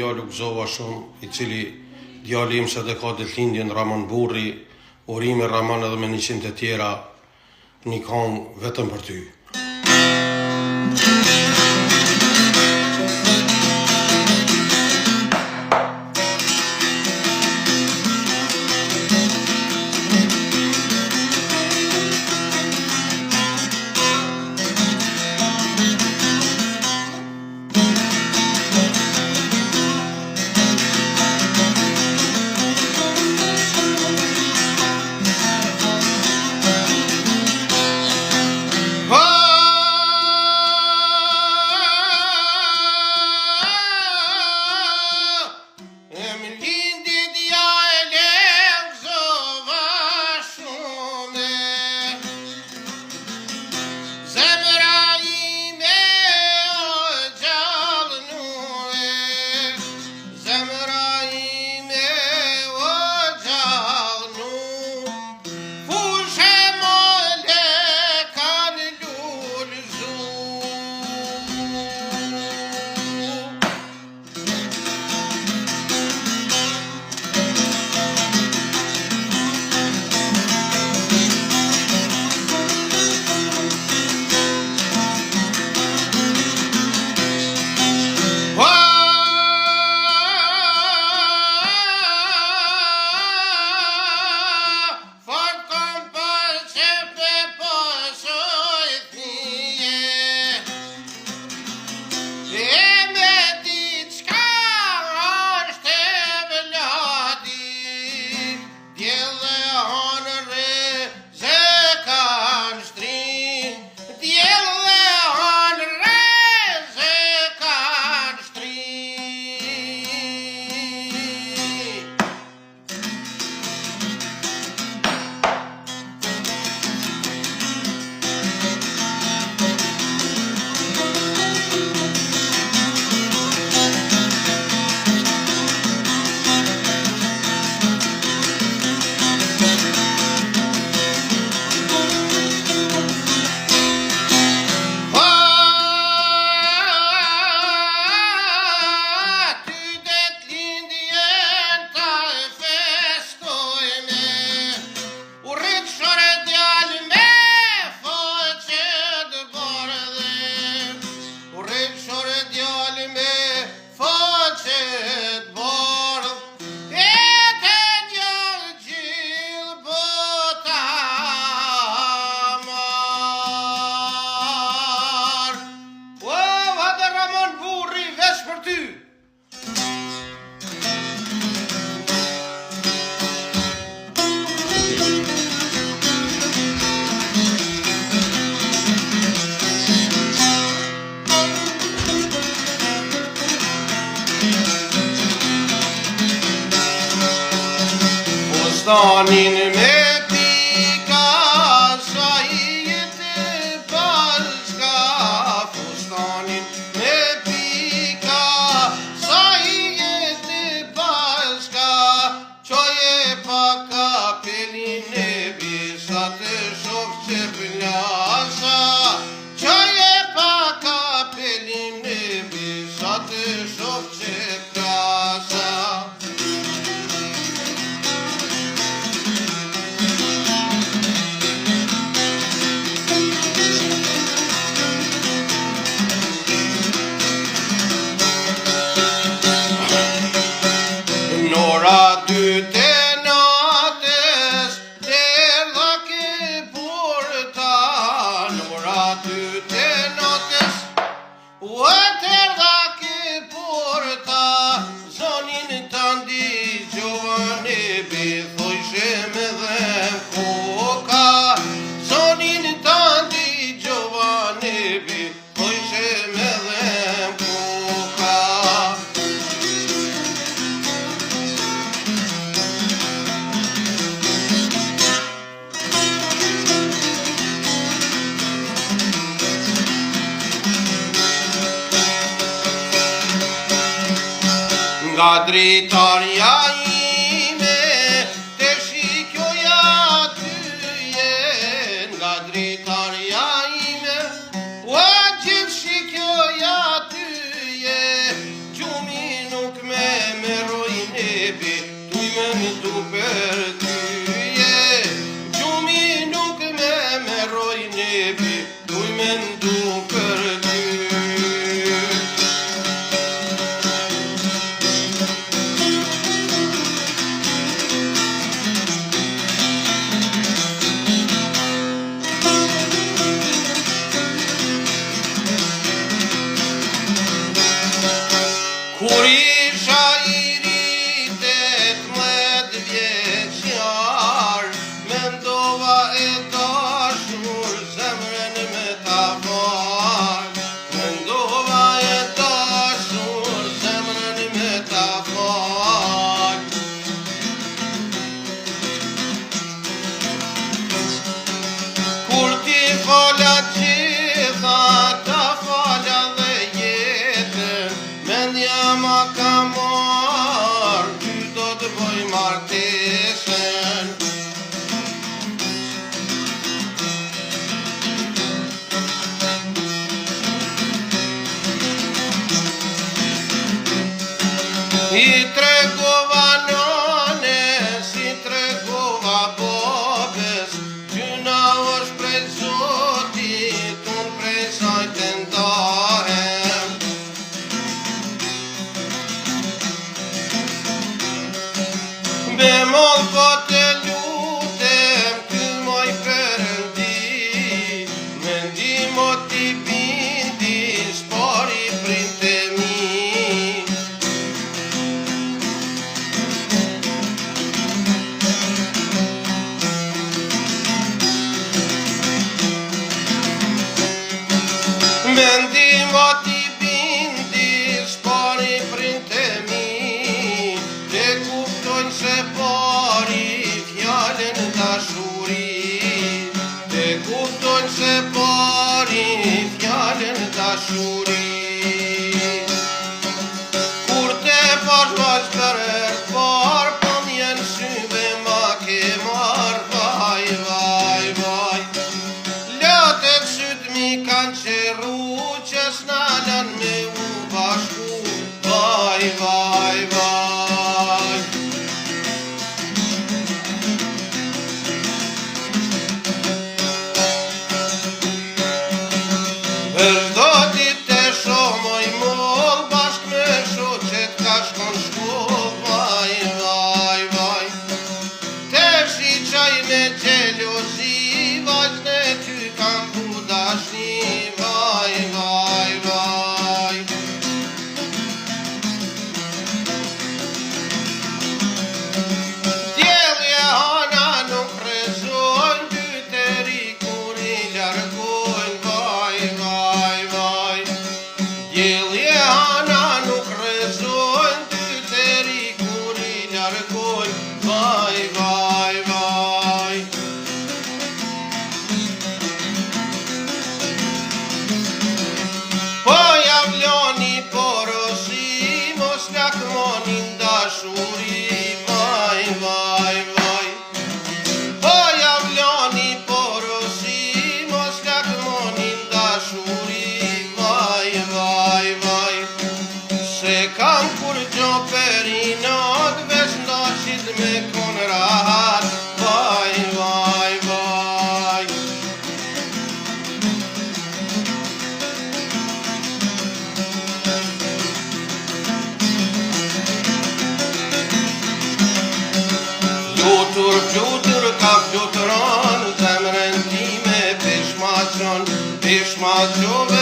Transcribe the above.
djalë u gëzova shumë, I cili djali im se dhe ka ditëlindjen Ramon Burri, urime Ramon edhe me 100 të tjera, një këngë vetëm për ty. Fustanin me pika, sa I jetë bashka. Fustanin me pika, sa I jetë bashka. Qoje pa kapelin e bisa të shof që plasa. Qoje pa kapelin e bisa të shof që plasa. Nora dy të natës, derdha ke porta. Nora dy të natës, u derdha ke porta. Zonin të ndigjovan e bethojshe me dhem koka. Zonin të ndigjovan e bethojshe me dhem koka. Nga dritarja ime te shikjoja tyje. Nga dritarja ime o gjithë shikjoja tyje. Gjumi nuk me për ty Gjumi nuk me meroj nebi Duj me ndu për ty Kur isha I ritet mëd vjeqar Mendova e dashur zemrën me ta fal Mendova e dashur zemrën me ta fal Kur ti falja gjitha ta falja dhe jetën Mendja ma ka marrë, ty do të bëj martesën I tregova nanes, I tregova babes Gjyna është prej Zotit, unë prej saj të ndahem Bemol po të lutem, ty moj Perëndi Mendimo ti bindi, spori printe mi Mendimo ti bindi, spori printe mi Te kuptojnë se pari fjallën dashuri Te kuptojnë se pari fjallën dashuri Kur te pash vaq për par Po m'jen syve ma ke mar Vaj, vaj, vaj Latet syt mi kanë qeru Që s'nalan me u bashku Vaj, vaj, vaj Për çdo ditë të shoh moj moll Bashk me shoqet ka shkon shkoll Vaj, vaj, vaj Te shiqaj me xhelozi Vajzën e ty kam bu dashni Vaj, vaj, vaj Djelje hana nuk rezojnë Dy të ri kur I largojnë Vaj, vaj, vaj Djelje hana nuk rezojnë Dy të ri kur I largojnë Vaj, vaj, vaj Po javljoni porosi Mos lakmonin dashuri Vaj, vaj, vaj Po javljoni porosi Mos lakmonin dashuri Vaj, vaj, vaj Se kam kur gjo perinat Vesh ndashit me kon rahat Vaj, vaj, vaj Flutur, flutur, ka flutron Zemrën time peshmaqon Peshmaqove